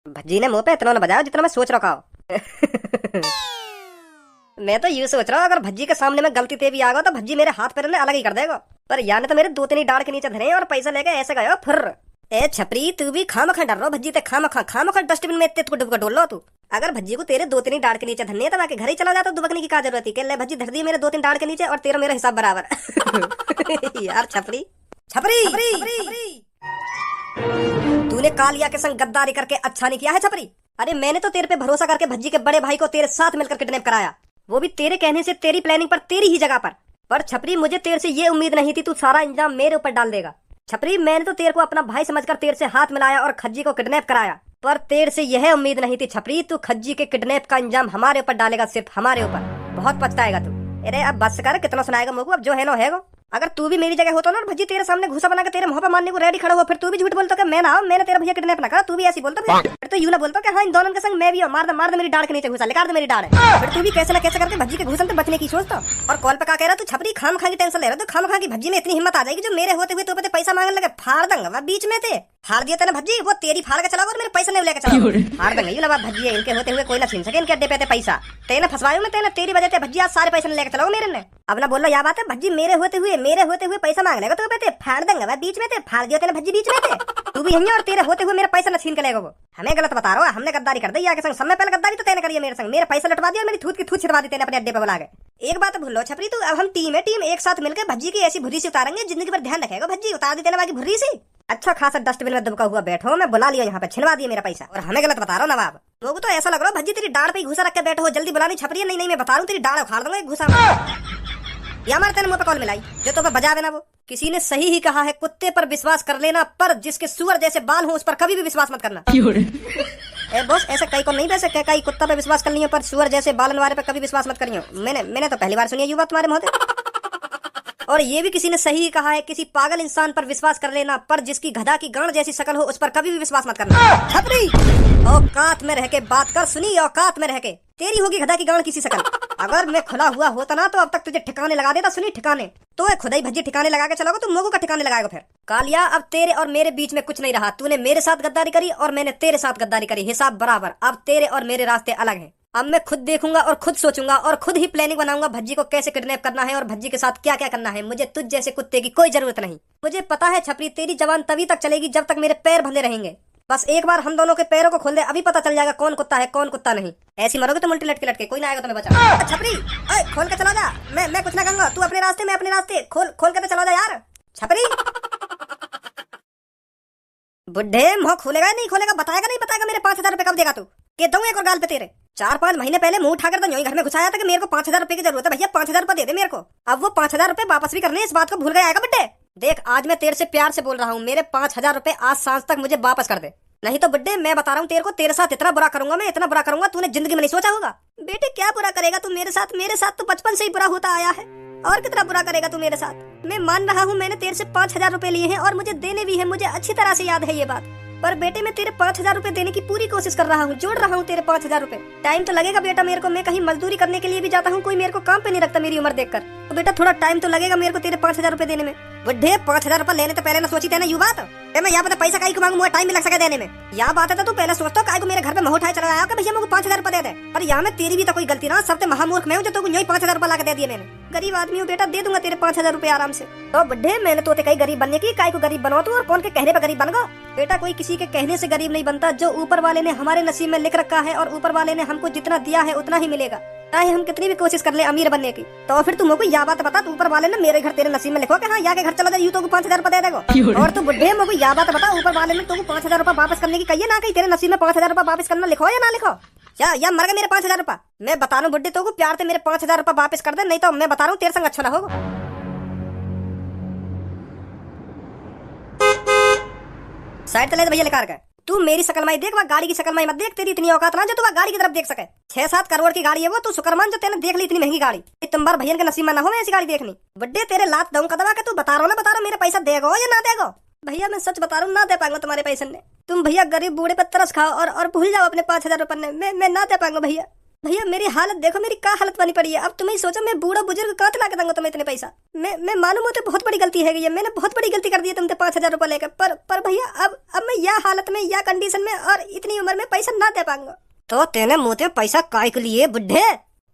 भज्जी ने मुंह पे इतना न बजाया जितना मैं सोच रखा हूँ। मैं तो यूं सोच रहा हूँ, अगर भज्जी के सामने में गलती ते भी आ गया तो भज्जी मेरे हाथ पैर ने अलग ही कर देगा। पर यार ने तो मेरे दो तीन ही डाड़ के नीचे धरे और पैसा लेके ऐसे गयो फिर। ए छपरी, तू भी खामखा डर रहा भज्जी ते, खामखा डस्टबिन में इतने डुबका डोल लो तू। अगर भज्जी को तेरे दो तीन ही डाड़ के नीचे धरने तो बाकी घर ही चला जाता, दुबकने की क्या जरूरत है? ले भज्जी धर दी मेरे दो तीन डाड़ के नीचे और तेरा मेरा हिसाब बराबर। यार छपरी छपरी तूने कालिया के संग गद्दारी करके अच्छा नहीं किया है छपरी। अरे मैंने तो तेरे पे भरोसा करके भज्जी के बड़े भाई को तेरे साथ मिलकर किडनैप कराया, वो भी तेरे कहने से, तेरी प्लानिंग पर, तेरी ही जगह पर छपरी मुझे तेरे से ये उम्मीद नहीं थी तू सारा इंजाम मेरे ऊपर डाल देगा। छपरी मैंने तो तेरे को अपना भाई समझकर तेरे से हाथ मिलाया और खज्जी को किडनैप कराया, पर तेरे से यह उम्मीद नहीं थी छपरी तू खज्जी के किडनैप का इंजाम हमारे ऊपर डालेगा, सिर्फ हमारे ऊपर। बहुत पछताएगा तू। अरे अब बस कर, कितना सुनाएगा मुझको, अब जो है ना है। अगर तू भी मेरी जगह होता ना और भज्जी तेरे सामने घुसा बना के तेरे मुंह पे मारने को रेडी खड़ा हो, फिर तू भी झूठ बोलता कि मैं ना मैंने तेरा भैया किडनैप ना करा, तू भी ऐसी बोलता फिर तो यूं ना बोलता कि हाँ इन दोनों के संग मैं भी हूं, मार दे मेरी डाड़ के नीचे घुसा, निकाल दे मेरी डाड़। फिर तू भी कैसे ना कैसे करके भज्जी के घुसन से बचने की सोचता। और कॉल पे क्या कह रहा तू छपरी, खाम खा की टेंशन ले रहा तू, खाम खा की भज्जी में इतनी हिम्मत आ जाएगी जो मेरे होते हुए तो पे पैसा मांगने लगे, फाड़ दूंगा बीच में थे। फाड़ दिया तेने भज्जी, वो तेरी फाड़ के चला और मेरे पैसे नहीं लेके चला, फाड़ दूंगा। ये भज्जी इनके होते हुए कोई ना छीन सके इनके अड्डे पे पैसा। तेने फंसवाया मैं, तेने तेरी वजह से भज्जी आज सारे पैसे लेके चलाओ मेरे ने। अब ना बोलो, या बात है भज्जी मेरे होते हुए पैसा मांग लेगा तो पे फाड़ देंगे भाई बीच में थे, फाड़ दिया तेने भज्जी बीच में थे। तू भी यहीं और तेरे होते हुए मेरा पैसा न छीन के लेगा वो। हमें गलत बता रहा हो, हमने गद्दारी कर दी आगे संग, समय पहले गद्दारी तो तेने करी है मेरे संग, मेरे पैसा लटवा दिया, मेरी थूत की थूत छिड़वा दी तेने अपने अड्डे पे बुला के। एक बात भूल लो छपरी तू, अब हम टीम एक साथ मिलकर भज्जी की ऐसी भुर्री से उतारेंगे, जिंदगी पर ध्यान रखेगा भज्जी, उतार दी तेने बाकी भुर्री से। अच्छा खासा डस्टबिन में दुबका हुआ बैठो, मैं बुला लिया यहाँ पे, छिलवा दिया मेरा पैसा, और हमें गलत बता रहा हो नवाब। लोगों तो ऐसा लग रहा है भज्जी तेरी डाड़ पे घुसा रख के बैठो हो, जल्दी बुलानी छपरी है। नहीं मैं बता रहा हूँ तेरी डाड़ उखाड़ दूंगा एक घुसा। या हमारे तेने मुंह पे कॉल मिलाई जो तो बजावे ना वो। किसी ने सही ही कहा है, कुत्ते पर विश्वास कर लेना पर जिसके सुअर जैसे बाल हो उस पर कभी भी विश्वास मत करना। ए बॉस ऐसे कई को नहीं, वैसे कई कुत्ता पे विश्वास कर लियो पर सुअर जैसे बालन वाले पे कभी विश्वास मत करियो। मैंने तो पहली बार सुनी है ये बात तुम्हारे मुंह से। और ये भी किसी ने सही कहा है, किसी पागल इंसान पर विश्वास कर लेना पर जिसकी गधा की गांड जैसी शकल हो उस पर कभी भी विश्वास मत करना। छपरी औकात में रह के बात कर, सुनी औकात में रह के, तेरी होगी गधा की गांड किसी शकल। अगर मैं खुला हुआ होता ना तो अब तक तुझे ठिकाने लगा देता, सुनी ठिकाने। तो खुदा ही भज्जी ठिकाने लगा के चलोगे, तुम लोगों का ठिकाने लगाएगा फिर। कालिया अब तेरे और मेरे बीच में कुछ नहीं रहा, तूने मेरे साथ गद्दारी करी और मैंने तेरे साथ गद्दारी करी, हिसाब बराबर। अब तेरे और मेरे रास्ते अलग हैं। अब मैं खुद देखूंगा और खुद सोचूंगा और खुद ही प्लानिंग बनाऊंगा भज्जी को कैसे किडनैप करना है और भज्जी के साथ क्या क्या करना है। मुझे तुझ जैसे कुत्ते की कोई जरूरत नहीं। मुझे पता है छपरी तेरी जवान तभी तक चलेगी जब तक मेरे पैर बंधे रहेंगे। बस एक बार हम दोनों के पैरों को खोल दे, अभी पता चल जाएगा कौन कुत्ता है कौन कुत्ता नहीं। ऐसी मरोगे तो उल्टे लटके लटके, कोई ना आएगा तुम्हें बचा। छपरी खोल के चला जा, मैं कुछ ना कहूंगा, तू अपने रास्ते मैं अपने रास्ते, खोल के तो चला जा यार। छपरी बुढ़े मुंह खोलेगा नहीं खोलेगा, बताएगा नहीं बताएगा, मेरे 5,000 रुपए कब देगा तू? के दूं एक और गाल पे तेरे। 4-5 महीने पहले मुंह उठाकर तो घर में घुसाया था कि मेरे को 5,000 रुपए की जरूरत है, भैया 5,000 रुपए दे दे मेरे को। अब वो 5,000 रुपए वापस भी करने, इस बात को भूल गया आएगा बुड्ढे। देख आज मैं तेरे से प्यार से बोल रहा हूँ, मेरे 5,000 रुपए आज सांझ तक मुझे वापस कर दे, नहीं तो बुड्ढे मैं बता रहा हूँ तेरे को, तेरे साथ इतना बुरा करूंगा मैं, इतना बुरा करूंगा तूने जिंदगी में नहीं सोचा होगा। बेटे क्या बुरा करेगा तू मेरे साथ? मेरे साथ तो बचपन से ही बुरा होता आया है, और कितना बुरा करेगा तू मेरे साथ? मैं मान रहा हूँ मैंने तेरे से 5,000 रुपए लिए हैं और मुझे देने भी है, मुझे अच्छी तरह से याद है ये बात। पर बेटे मैं तेरे 5,000 रुपए देने की पूरी कोशिश कर रहा हूँ, जोड़ रहा हूँ तेरे 5,000 रुपए। टाइम तो लगेगा बेटा मेरे को, मैं कहीं मजदूरी करने के लिए भी जाता हूँ, कोई मेरे को काम पे नहीं रखता मेरी उम्र देखकर, तो बेटा थोड़ा टाइम तो लगेगा मेरे को तेरे 5,000 रुपए देने में। बुढ़े 5,000 रुपए लेने तो पहले ना सोची तेने यू बात, मैं यहाँ पे पैसा काई को मांगू, मुझे टाइम भी लग सके देने में। यहाँ बात है तो तू पहले सोचता काई को मेरे घर पे मुंह उठाए चला आया कि भैया मुझे 5,000 रुपए दे दे। पर यहाँ में तेरी भी तो कोई गलती ना, सबसे महामूर्ख मैं हूँ जो तू यही 5,000 रुपए ला के दे दिए मैंने। गरीब आदमी हूँ बेटा, दे दूंगा तेरे 5,000 रुपए आराम से। तो बुढ़े मैंने तो कहीं गरीब बनने की, काई को गरीब बनाओ तू, और कौन के कहने पे गरीब बन गया? बेटा कोई किसी के कहने से गरीब नहीं बनता, जो ऊपर वाले ने हमारे नसीब में लिख रखा है और ऊपर वाले ने हमको जितना दिया है उतना ही मिलेगा, चाहे हम कितनी भी कोशिश कर ले अमीर बनने की। तो फिर तुम को यह बात बता, ऊपर वाले ने मेरे घर तेरे नसीब में लिखो कि हाँ यहाँ के घर चला जाए, यूं तो 5,000 रुपए दे देगा। और तू बुढ़े मुझको यह बात बता, ऊपर वाले ने तुमको 5,000 रुपए वापस करने की कही ना, कहीं तेरे नसीब में 5,000 रुपए वापस करना लिखो या ना लिखो? या मर गए मेरे 5,000 रुपए? मैं बता रहा हूँ बुढ़े तो प्यार से मेरे 5,000 रुपए वापस कर दे, नहीं तो मैं बता रहा हूँ तेरे संग अच्छा ना होगा। साइड चले भैया लेकर गए। तू मेरी शकल माई देख, वह गाड़ी की शकल माई मत देख, तेरी इतनी औकात ना जो तू वह गाड़ी की तरफ देख सके। 6-7 करोड़ की गाड़ी है वो, तू शुक्रमान जो तेने देख ली इतनी महंगी गाड़ी। तुम बार भैया के नसीब में ना हो मैं ऐसी गाड़ी देखनी। बड्डे तेरे लात दऊं कदवा के, तू बता रहा मेरे पैसा देगो या ना देगो? भैया मैं सच बता रहा हूँ, ना दे पाऊंगा तुम्हारे पैसे ने। तुम भैया गरीब बूढ़े पर तरस खाओ और भूल जाओ अपने 5,000 रुपए ने। मैं ना दे पाऊंगा भैया। भैया मेरी हालत देखो, मेरी क्या हालत बनी पड़ी है। अब तुम्हें सोचो मैं बूढ़ा बुजुर्ग कहाँ ला के दूंगा तुम्हें इतने पैसा? मैं मालूम होते बहुत बड़ी गलती है, मैंने बहुत बड़ी गलती कर दी है तुमसे 5,000 रुपए लेकर। पर भैया अब मैं या हालत में या कंडीशन में और इतनी उम्र में पैसा ना दे पाऊंगा। तो तेने मुँह पे पैसा काय के लिए बुढ़े?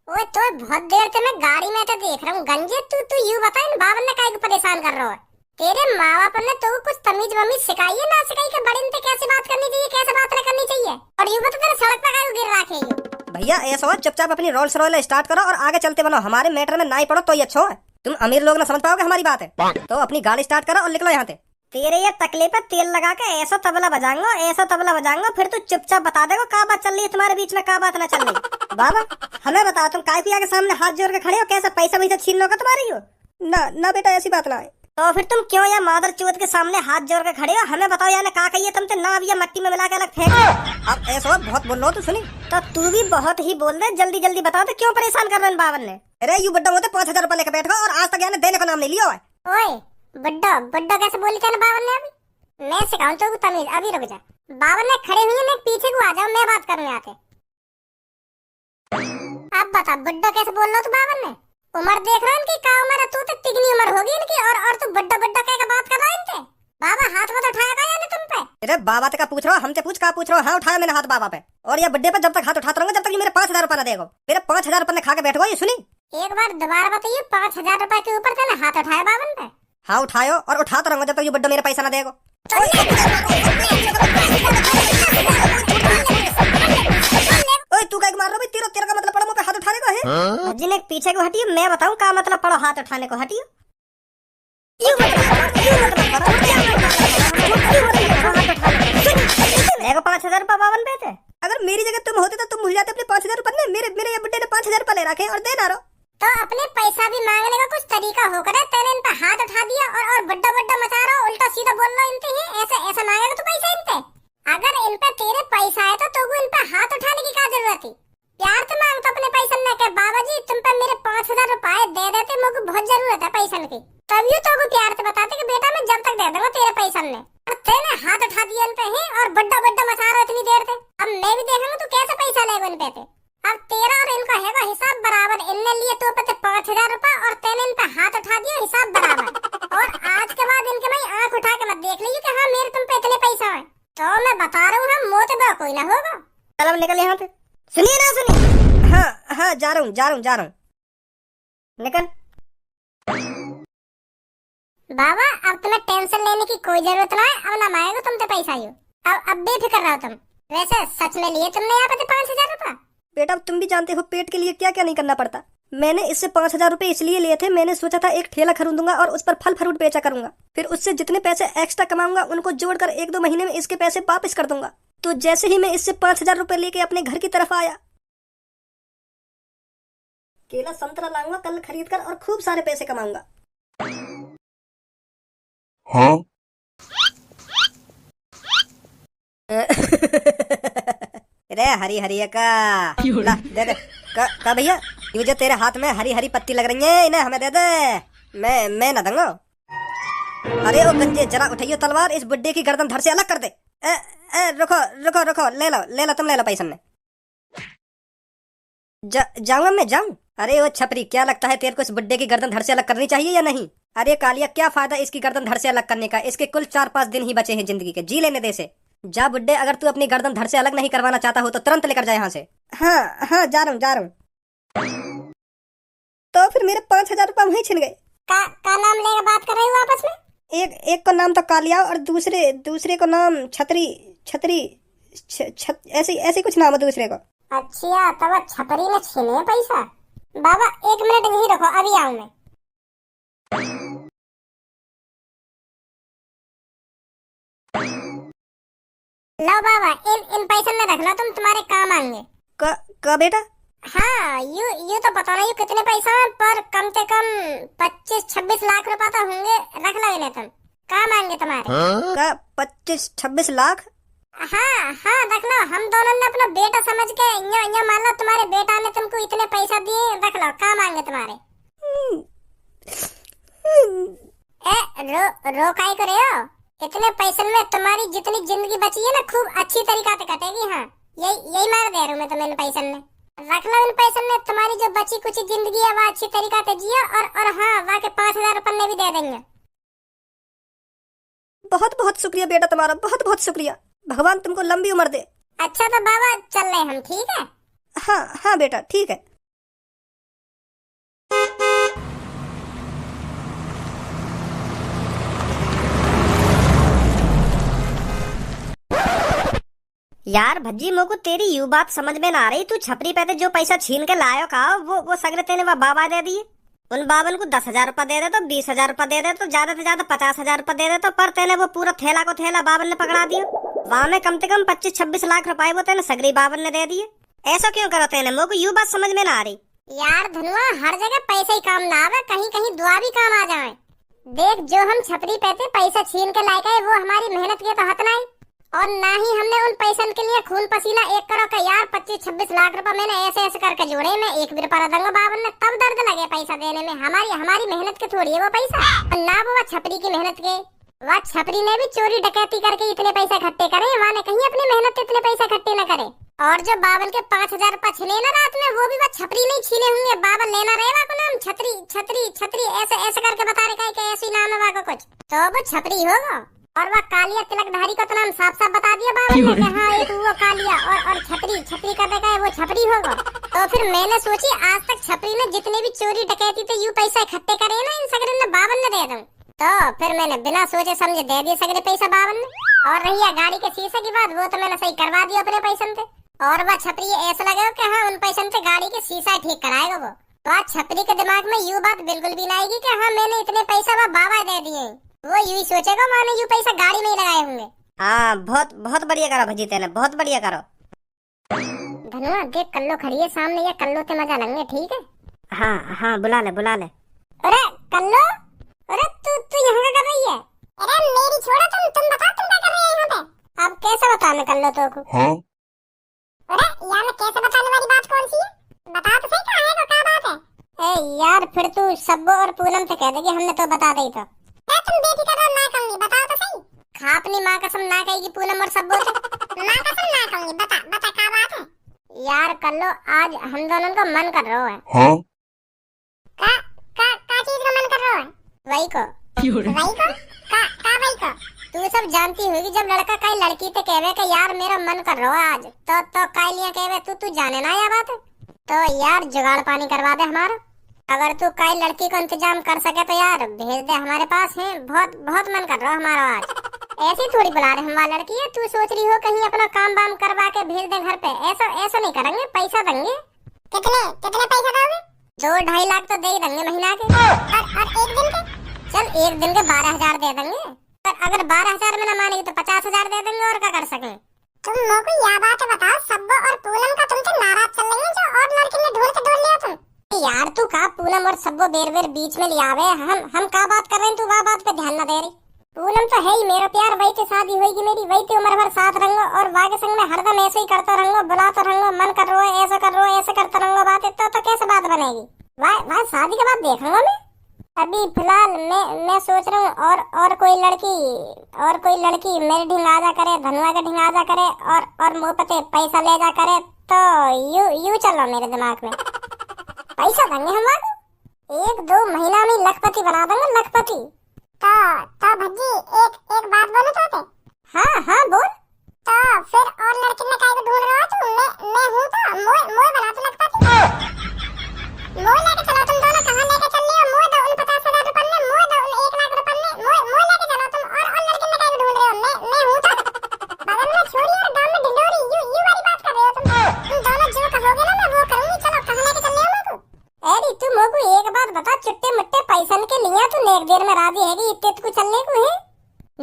ओए तो बहुत देर से मैं गाड़ी में तो देख रहा हूँ गंजे, तू यूं बता इन बावन ने काहे को परेशान कर रहा है? तेरे माँ बाप ने तो कुछ तमीज वमीज सिखाई है ना सिखाई के बड़े इनसे कैसे बात करनी चाहिए कैसे बात नहीं करनी चाहिए? और यूं बता तेरे सड़क पे काहे को गिर रखे है? भैया ऐसा हो चुपचाप अपनी रोल्स रॉयल स्टार्ट करो और आगे चलते बनो, हमारे मैटर में ना ही पड़ो तो ही अच्छा है। तुम अमीर लोग ना समझ पाओगे हमारी बात है, तो अपनी गाड़ी स्टार्ट करो और निकलो यहाँ से। तेरे ये तकले पे तेल लगा के ऐसा तबला बजाऊंगा फिर तू चुपचाप बता देगा क्या बात चल रही है तुम्हारे बीच में, क्या बात ना चल रही। बाबा हमें बताओ तुम काय पिया के सामने हाथ जोड़ के खड़े हो, कैसा पैसा वैसा छीन लो का तुम्हारी हो? ना ना बेटा ऐसी बात ना है। तो फिर तुम क्यों या मादर चौथ के सामने हाथ जोड़ के खड़े हो? हमें बताओ यार का कहिए तुम ना अब ये मट्टी में मिला के अलग फेंक। अब ऐसा बहुत बोल लो तो सुनी। तो तू भी बहुत ही बोल रहे, जल्दी जल्दी बताओ तो क्यों परेशान कर रहे बावन ने? अरे यू बड्डा होते 5,000 रुपए लेकर बैठो और आज तक यानी देने का नाम नहीं लिया है। ओए बुड्ढा बुड्ढा कैसे बोली तेरे बावन ने? अभी मैं सिखाऊं तो तमीज, अभी रुक जा। बावन ने खड़े हुए ने पीछे को आ जाओ, मैं बात करूं यहाँ से। अब बता बुड्ढा कैसे बोल रहा तू बावन ने? उम्र देख रहा है इनकी का उम्र है? तू तो तिगनी उम्र होगी इनकी और तू बुड्ढा बुड्ढा कह के बात कर रहा है इनसे। बाबा हाथ मत उठाया का यानी तुम पे? अरे बाबा का पूछ रहा हो, हमसे पूछ का पूछ रहा हो? हाँ उठाया मैंने हाथ बाबा पे, और ये बड्डे पे जब तक हाथ उठाता रहूंगा जब तक ये मेरे 5,000 रुपए ना देगा। मेरे 5,000 रुपए खा के बैठो। ये सुनी एक बार दोबारा बताइए, 5,000 रुपए के ऊपर से हाथ उठाया बावन पे? हाँ उठायो और उठाता रहूंगा जब तक ये बड्डा मेरे पैसा ना देगा। ओए तू क्या मार रहा है? तेरा का मतलब पड़ा मुंह पे हाथ उठाने का है? भज्जी ने पीछे को हटियो, मैं बताऊं का मतलब पड़ो हाथ उठाने को हटियो। देखो 5,000 रुपए बावन पे थे। अगर मेरी जगह तुम होते तो तुम भूल जाते अपने 5,000 रुपए। मेरे ये बुड्ढे ने 5,000 रुपए ले रखे और दे ना रहो। तो अपने पैसा भी मांगने का कुछ तरीका होकर है, तेने इन पे हाथ उठा दिया और बड्डा बड्डा मचा रहा हो, उल्टा सीधा बोल रहा इनसे ही ऐसे ऐसा मांगेगा तो पैसा इनसे? अगर इन पे तेरे पैसा है तो इन पे हाथ उठाने की क्या जरूरत थी? प्यार से मांग तो अपने पैसा न के बाबा जी तुम पे मेरे 5,000 रुपए दे देते, मुझे बहुत जरूरत है पैसा की, तभी तो प्यार से बताते कि बेटा मैं जब तक दे दूंगा तेरे पैसा ने। तेने हाथ उठा दिया इन पे ही और बड्डा बड्डा मचा रहा इतनी देर से। अब मैं भी देखूंगा तू कैसे पैसा लेगा इन पे से। अब तेरा और इनका है हिसाब बराबर, इनने लिए तो पे 5,000 रुपए और तेने इन पे हाथ उठा दिया, हिसाब बराबर। और आज के बाद इनके भाई आंख उठा के मत देख लीजिए कि हाँ मेरे तुम पे इतने पैसा है, तो मैं बता रहा हूँ हम मोते बा कोई ना होगा। चलो निकल यहाँ से। सुनिए ना सुनिए। हाँ हाँ जा रहा हूँ निकल। बाबा अब तुम्हें टेंशन लेने की कोई जरूरत ना है, अब ना मांगेगा तुमसे पैसा ही। अब बेफिक्र रहो तुम। वैसे सच में लिए तुमने यहाँ पे 5,000 रुपए? बेटा तुम भी जानते हो पेट के लिए क्या क्या नहीं करना पड़ता। मैंने इससे 5,000 रुपए इसलिए लिए थे, मैंने सोचा था एक ठेला खरीदूंगा और उस पर फल फ्रूट बेचा करूंगा, फिर उससे जितने पैसे एक्स्ट्रा कमाऊंगा उनको जोड़कर 1-2 महीने में इसके पैसे वापस कर दूंगा। तो जैसे ही मैं इससे 5,000 रुपए लेके अपने घर की तरफ आया, केला संतरा लाऊंगा कल खरीद कर और खूब सारे पैसे कमाऊंगा। हाँ रे हरी हरी का ला दे दे का भैया, ये जो तेरे हाथ में हरी हरी पत्ती लग रही है इन्हें हमें दे दे, मैं ना दूंगा। अरे ओ गंजे जरा उठाइयो तलवार, इस बुड्ढे की गर्दन धड़ से अलग कर दे। रुको ले लो तुम ले लो पैसा में। जाऊंगा मैं जाऊं? अरे वो छपरी क्या लगता है तेरे को इस बुड्ढे की गर्दन धड़ से अलग करनी चाहिए या नहीं? अरे कालिया क्या फायदा इसकी गर्दन धड़ से अलग करने का, इसके कुल 4-5 दिन ही बचे हैं जिंदगी के, जी लेने दे से। जा बुड्ढे, अगर तू अपनी गर्दन धड़ से अलग नहीं करवाना चाहता हो तो तुरंत लेकर जा यहाँ से। हाँ जा रहा हूँ। तो फिर मेरे 5,000 रुपए वहीं छिन गए। का नाम लेकर बात कर रही हो आपस में? एक को नाम तो कालिया और दूसरे को नाम छतरी ऐसे कुछ नाम है दूसरे को। अच्छा तब छपरी ने छीने पैसा। बाबा 1 मिनट यहीं रखो, अभी आऊं मैं। लो बाबा इन पैसे में रख लो, तुम तुम्हारे काम आएंगे। का बेटा? हाँ यू तो पता नहीं कितने पैसा है, पर कम से कम 25-26 लाख रुपए तो होंगे, रख लो इन्हें, तुम काम आएंगे तुम्हारे। का 25-26 लाख? हाँ रख लो, हम दोनों ने अपना बेटा समझ के यहाँ मान लो तुम्हारे बेटा ने तुमको इतने पैसा दिए, रख लो काम आएंगे तुम्हारे। रो काहे करे हो? इतने पैसे में तुम्हारी जितनी जिंदगी बची है ना खूब अच्छी तरीका से कटेगी। हाँ यही मार दे रहा हूँ मैं तुम्हें इन पैसे में, रख लो इन पैसे में, तुम्हारी जो बची कुछ जिंदगी है वो अच्छी तरीका से जियो और हाँ वहाँ के 5,000 रुपए भी दे देंगे। बहुत बहुत शुक्रिया बेटा तुम्हारा, बहुत बहुत शुक्रिया। भगवान तुमको लंबी उम्र दे। अच्छा तो बाबा चल रहे हम, ठीक है? हाँ हाँ बेटा ठीक है। यार भज्जी मोको तेरी यू बात समझ में ना आ रही। तू छपरी पे जो पैसा छीन के लायो का वो सगरे तेने वह बाबा दे दिए। उन बाबन को 10,000 रुपया दे दे तो 20,000 रुपया दे दे तो ज्यादा से ज्यादा 50,000 रुपया दे दे तो पर तेने वो पूरा थैला को थैला बाबन ने पकड़ा दिया। वहां में कम से कम 25-26 लाख रुपए वो तेने सगरी बाबन ने दे दिए। ऐसा क्यों करो तेने? मोको यू बात समझ में ना आ रही। यार धनुआ, हर जगह पैसे ही काम ना आवे, कहीं कहीं दुआ भी काम आ जाए। देख, जो हम छपरी पे पैसा छीन के लाए गए वो हमारी मेहनत के तो हक नहीं, और ना ही हमने उन पैसन के लिए खून पसीना एक करो का। यार 25-26 लाख रुपए मैंने ऐसे ऐसे करके जोड़े, मैं एक भी रुपया दूंगा बाबन ने, तब दर्द लगे पैसा देने में। हमारी मेहनत के थोड़ी है वो पैसा, ना वो छपरी की मेहनत के। वह छपरी ने भी चोरी डकैती करके इतने पैसे इकट्ठे करे, वहाँ ने कहीं अपनी मेहनत से इतने पैसे इकट्ठे न करे। और जो बाबन के 5,000 रुपया छिने ना रात में, वो भी वह छपरी नहीं छीने होंगे। बाबन लेना रहेगा को नाम छतरी छतरी छतरी ऐसे ऐसे करके बता रहे कि ऐसी नाम है वहाँ कुछ, तो वो छपरी होगा। और वह कालिया तिलकधारी का तो नाम साफ साफ बता दिया बाबन ने कि हाँ एक वो कालिया और छतरी छतरी का देखा है वो छपरी होगा। तो फिर मैंने सोची आज तक छपरी ने जितने भी चोरी डकैती थे यू पैसा इकट्ठे करे ना, इन सगरे ने बाबन ने दे दूं। तो फिर मैंने बिना सोचे समझे दे दिए सगरे पैसा बाबन ने। और रही गाड़ी के शीशे की बात, वो तो मैंने सही करवा दिया अपने पैसन से। और वह छपरी ऐसा लगे कि हाँ उन पैसन से गाड़ी के शीशा ठीक कराएगा वो। वह छपरी के दिमाग में यू बात बिल्कुल भी ना आएगी कि हाँ मैंने इतने पैसा वह बाबा दे दिए। वो यू सोचेगा माने यू पैसा गाड़ी में ही लगाए होंगे। हाँ बहुत बहुत बढ़िया करो भजी तेने, बहुत बढ़िया करो। धनुआ देख, कल्लो खड़ी है सामने, ये कल्लो से मजा लेंगे, ठीक है? हाँ हाँ बुला ले बुला ले। अरे कल्लो, अरे तू यहाँ क्या कर रही है? अरे मेरी छोड़ो, तुम बता तुम क्या कर रही है यहाँ पे? अब कैसे बताने कल्लो तो को? हाँ? अरे यार मैं कैसे बताने वाली बात कौन सी है? बता तो सही, कहाँ है, क्या बात है? ए यार फिर तू सब्बो और पूनम से कह देगी हमने तो बता दी तो। तुम बेफिक्र रहो, ना कहूंगी, बताओ तो सही। खा अपनी माँ कसम ना कहेगी पूनम और सब्बो से। माँ कसम ना कहूंगी, बता क्या बात है? यार कल्लो आज हम दोनों का मन कर रहा है। हाँ? का चीज का मन कर रहा है? वही को तू सब जानती होगी, जब लड़का कई लड़की से कहवे कि यार मेरा मन कर रहा है आज, तो कई लिया कहवे तू जाने ना यह बात है। तो यार जुगाड़ पानी करवा दे हमारा। अगर तू कई लड़की को इंतजाम कर सके तो यार भेज दे, हमारे पास है, बहुत बहुत मन कर रहा हमारा आज। ऐसी थोड़ी बुला रहे हम वाला लड़की है, तू सोच रही हो कहीं अपना काम वाम करवा के भेज दे घर पे। ऐसा नहीं करेंगे, पैसा देंगे। कितने पैसा दोगे? 2-2.5 लाख तो दे ही देंगे महीना के। और एक दिन के? चल एक दिन के 12,000 दे देंगे। पर अगर 12,000 में न मानेगी तो 50,000 दे देंगे, और क्या कर सके। तुम मोको यह बात बताओ, सब्बो और पूनम का तुमसे नाराज चल रही है, जो और लड़की ने ढूंढ के ढूंढ लिया तुम। यार तू का पूनम और सब्बो बेर बीच में लियावे, हम का बात कर रहे हैं, तू वह बात पे ध्यान न दे रही। पूनम तो है ही मेरा प्यार, वही तो शादी होगी मेरी, वही तो उम्र भर साथ रहूंगा, और वागे संग में हरदम ऐसे ही करता रहूंगा, बुलाता रहूंगा, मन कर रहा है ऐसा कर रहा है ऐसे करता रहूंगा। बात तो कैसे बात बनेगी? वह शादी के बाद देखूंगा मैं। अभी फिलहाल मैं सोच रहा हूँ और कोई लड़की मेरे ढिंगाजा करे, धनुआ के ढिंगाजा करे, और मुँह पे पैसा ले जा करे, तो यू चलो मेरे दिमाग में। पैसा देंगे हम लोग, 1-2 महीना में लखपति बना देंगे, लखपति। तो भज्जी एक बात बोलो तो। हाँ बोल। तो फिर और लड़की में काहे को ढूंढ रहा हो तू? मैं हूँ तो मोय बना दो लखपति। मोय लेके चलो तुम दोनों, कहाँ लेके चल रही हो? मोय दो उन 50,000 रुपए में, मोय दो उन 1 लाख रुपए में, मोय लेके चलो तुम। और लड़की में काहे को ढूंढ रहे हो? मैं हूँ तो। बगल में छोरी और गांव में ढिंडोरी, यू वाली बात कर रहे हो तुम दोनों। जो कहोगे ना मैं वो करूंगी। चलो कहाँ लेके चल रहे हो? अरे तू मोको एक बात बता, चुट्टे मुट्टे पैसन के लिए तू नेक देर में राजी हैगी इतने को चलने को है?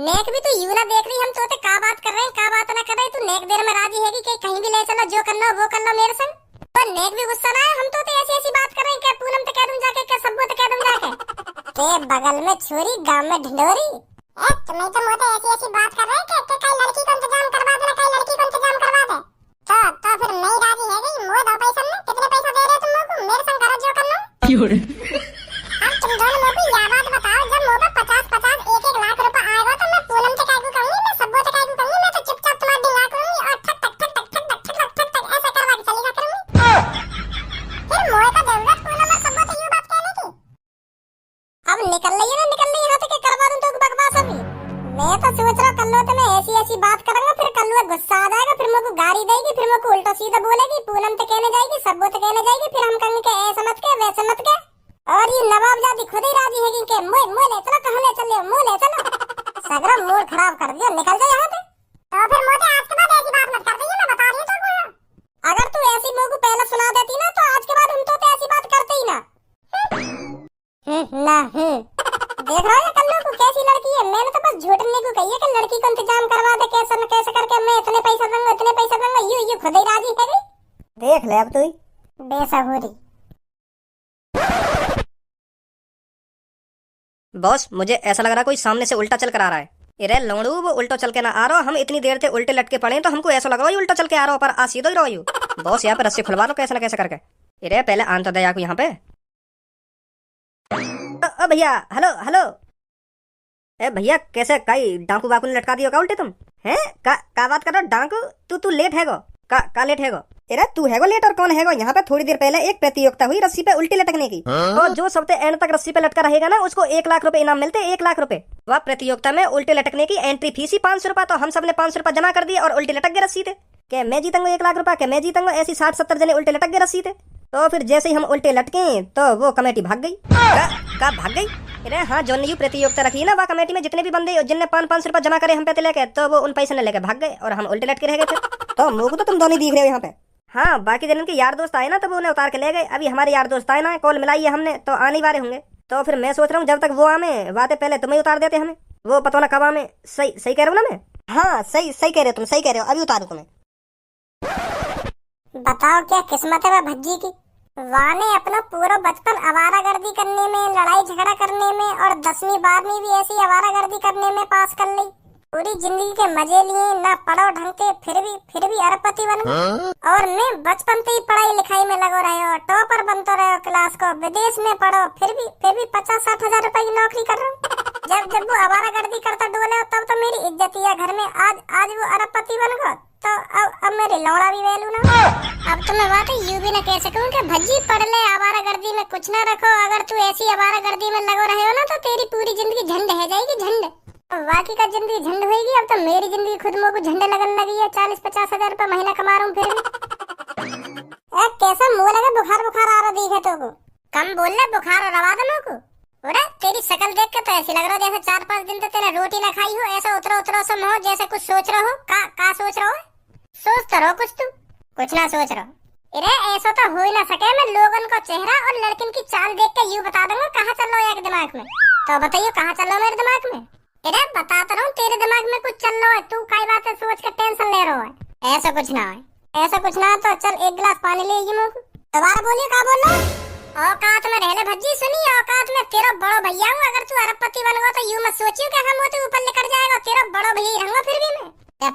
नेक भी तू यू ना देख रही, हम तो का बात कर रहे हैं, का बात ना कर रहे। तू नेक देर में राजी हैगी कि कहीं भी ले चलो, जो करना वो कर लो मेरे संग। पर नेक भी गुस्सा ना है, हम तो ऐसी बात कर रहे हैं। क्या पूनम तो कह दूं जाके, क्या सब्बो तो कह दूं जाके? ते बगल में छोरी गांव में ढिंडोरी। तुम्हें तो मोटे ऐसी बात कर रहे हैं कि कई लड़की को इंतजाम करवा देना, कई लड़की को इंतजाम करवा दे। तो फिर नहीं राजी है गई, मोह दो पैसा में। कितने पैसा दे रहे हो तुम लोग? मेरे संग करो जो करना। अब तुम दोनों लोग यह बात बताओ, जब मोह पे 50-50 1-1 लाख रुपए आएगा तो मैं पूनम से काहे को कहूंगी, मैं सब्बो से काहे को कहूंगी? मैं तो चुपचाप तुम्हारा ढिंगा करूंगी और ठक ठक ठक ठक ठक ठक ठक ठक ठक ऐसे करवा के चली जा करूंगी। फिर मोह का जरूरत पूनम और सब्बो से यूं बात कहने की? अब निकल रही है ना, निकल रही है यहाँ से, करवा दूं तो बकवास। अभी मैं तो गाड़ी देगी, फिर मेरे को उल्टा सीधा बोलेगी, पूनम तो कहने जाएगी, सबको तो कहने जाएगी, फिर हम कहेंगे कि ऐसा मत के वैसा मत के। और ये नवाबजादी खुद ही राजी है कि मोह ले चलो, कहाँ ले चले, मुँह ले चलो। सगरा मूड खराब कर दिया, निकल जाए यहाँ से। तो फिर मोटे आज के बाद ऐसी बात मत कर, मैं बता रही हूँ तुमको। अगर तू ऐसी मुँह को पहले सुना देती ना, तो आज के बाद हम तो ऐसी बात करते ही ना। देख रहा है कल्लू को कैसी लड़की है। मैंने तो बस झूठने को कही है कि लड़की को इंतजाम करवा दे, कैसे न कैसे करके मैं इतने पैसा दूंगा, इतने पैसा दूंगा। यू खुद ही राजी है भी। देख ले अब तू ही बेसहुरी। बॉस, मुझे ऐसा लग रहा कोई सामने से उल्टा चल कर आ रहा है। अरे लौड़ू, वो उल्टा चल के ना आ रहा, हम इतनी देर से उल्टे लटके पड़े तो हमको ऐसा लग रहा है उल्टा चल के आ रहा हो, पर आ सीधा ही रहो यू। बॉस यहाँ पे रस्सी खुलवा लो कैसे न कैसे करके। अरे पहले आन तो दया को यहाँ पे। ओ भैया, हेलो हेलो। ए भैया, कैसे काई डाकू वाकू ने लटका दियो का उल्टे तुम? हैं का बात कर रहे हो डाकू? तू लेट है गो का लेट है गो? अरे तू है गो लेट और कौन है गो? यहाँ पे थोड़ी देर पहले एक प्रतियोगिता हुई रस्सी पे उल्टी लटकने की, और जो सबसे एंड तक रस्सी पे लटका रहेगा ना उसको 1 लाख रुपए इनाम मिलते, 1 लाख रुपए। वह प्रतियोगिता में उल्टे लटकने की एंट्री फीस ही 500 रुपया, तो हम सबने 500 रुपया जमा कर दिए और उल्टे लटक गए रस्सी थे। क्या मैं जीतूंगा 1 लाख रुपया? क्या मैं जीतूंगा? ऐसी 60-70 जने उल्टे लटक गए रस्सी थे। तो फिर जैसे ही हम उल्टे लटके तो वो कमेटी भाग गई। का भाग गई? अरे हाँ, जो ने प्रतियोगिता रखी है ना, वह कमेटी में जितने भी बंदे जिनने 500 रुपया जमा करे हम पे लेके, तो वो उन पैसे ने लेके भाग गए और हम उल्टे लटके रह गए थे। तो मुझको तो तुम दोनों दिख रहे हो यहाँ पे। हाँ, बाकी जन के यार दोस्त आए ना तो वो उन्हें उतार के ले गए। अभी हमारे यार दोस्त आए ना, कॉल मिलाई है हमने, तो आने वाले होंगे। तो फिर मैं सोच रहा हूँ जब तक वो आमे बातें पहले तुम्हें उतार देते हमें। वो पता ना कब आमे। सही कह रहे हो ना मैं? हाँ, सही कह रहे हो तुम, सही कह रहे हो। अभी उतारू तुम्हें। बताओ क्या किस्मत है वह भज्जी की। वाह ने अपना पूरा बचपन आवारागर्दी करने में, लड़ाई झगड़ा करने में और 10वीं 12वीं भी ऐसी आवारागर्दी करने में पास कर ली। पूरी जिंदगी के मजे लिए, ना पढ़ो ढंग के, फिर भी अरबपति बन गए। और मैं बचपन से ही पढ़ाई लिखाई में लगो रहे हो, टॉपर बनते रहे हो क्लास को, विदेश में पढ़ो, फिर भी 50-60 हजार रुपए की नौकरी कर रहा हूँ। जब वो आवारागर्दी करता डोले तब तो मेरी इज्जत ही है घर में। आज वो अरबपति बन गया तो अब मेरी लौड़ा भी वैल्यू ना। अब तो मैं बात यूं भी ना कह सकूं कि भज्जी पढ़ ले, आवारागर्दी में कुछ ना रखो। अगर तू ऐसी आवारागर्दी में लगो रहे हो ना तो तेरी पूरी जिंदगी झंड है जाएगी, झंड। बाकी का जिंदगी झंड होगी। अब तो मेरी जिंदगी खुद मुँह को झंडे लगने लगी है। 40-50 हजार रुपए महीना कमा रहा हूँ फिर भी। कैसा मुँह लगा, बुखार आ रहा दिखे तो को। कम बोल ले, बुखार और रवा दो को। अरे तेरी शक्ल देख के तो ऐसी लग रहा है जैसे 4-5 दिन तो तेने रोटी ना खाई हो। ऐसा उतरो सा मुँह, जैसे कुछ सोच रहा हो। का सोच रहा हो? सोच तो रहो कुछ, तू कुछ ना सोच रहा। अरे ऐसा तो हो ही ना सके। मैं लोगन को चेहरा और लड़किन की चाल देख के यूं बता दूंगा कहाँ चल रहा है दिमाग में। तो बताइए कहाँ चल रहा है मेरे दिमाग में? अरे बताता रहा हूँ, तेरे दिमाग में कुछ चल रहा है। तू कई बातें सोच के टेंशन ले रहा है। ऐसा कुछ ना है, ऐसा कुछ ना। तो चल 1 गिलास पानी ले मुँह को। दोबारा बोलिए, क्या बोल रहा है? औकात में रहले भज्जी, सुनी औकात में। तेरा बड़ो भैया हूँ। अगर तू अरबपति बन गया तो यूं मत सोचियो कि हम होते ऊपर लेकर जाएगा। तेरा बड़ो भैया ही रहूंगा फिर भी मैं।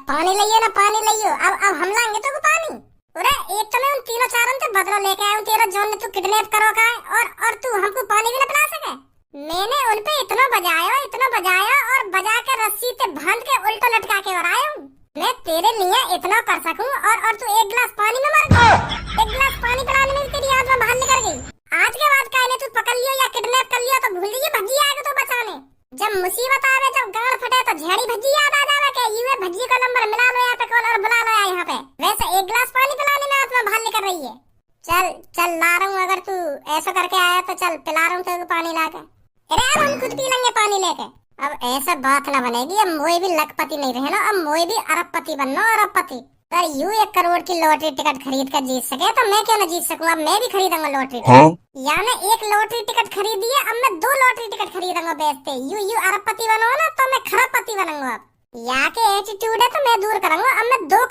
पानी लाइए ना, पानी लाइयो। अब हम लाएंगे तो पानी। अरे एक तो मैं उन तीनों चारों से बदला लेके आया हूँ। तेरा जोन ने तू किडनैप करो का है, और तू हमको पानी भी ना पिला सके। मैंने उन पे इतना बजाया और बजा के रस्सी से बांध के उल्टा लटका के और आया हूँ। मैं तेरे लिए इतना कर सकूं और तू 1 गिलास पानी में मर गया। 1 गिलास पानी पिलाने में तेरी आत्मा बाहर निकल गई। आज के बाद कहने तू पकड़ लियो या किडनैप कर लिया तो भूल जाइए, भज्जी आएगा तो बचाने। जब मुसीबत आवे, जब गाड़ फटे तो झड़ी भज्जी याद आ जावे कि ये भज्जी का नंबर मिला लो यहाँ पे कॉल और बुला लो यहाँ पे। वैसे 1 गिलास पानी पिलाने में आत्मा बाहर निकल रही है। चल ला रहा हूँ। अगर तू ऐसा करके आया तो चल पिला रहा हूँ तेरे को पानी ला के। अरे अब हम खुद पी लेंगे पानी लेके। अब ऐसा बात ना बनेगी। अब मोए भी लखपति नहीं रहे ना, अब मोए भी अरबपति बनना, अरबपति। पर यूं 1 करोड़ की लॉटरी टिकट खरीद कर जीत सके तो मैं क्यों ना जीत सकूं? अब मैं भी खरीदूंगा लॉटरी टिकट। यानी 1 लॉटरी टिकट खरीदी है, अब मैं 2 लॉटरी टिकट खरीदूंगा बेचते। यूं अरबपति बनो ना तो मैं खरबपति बनूंगा। अब या के एटीट्यूड है तो मैं दूर करूंगा। अब मैं 2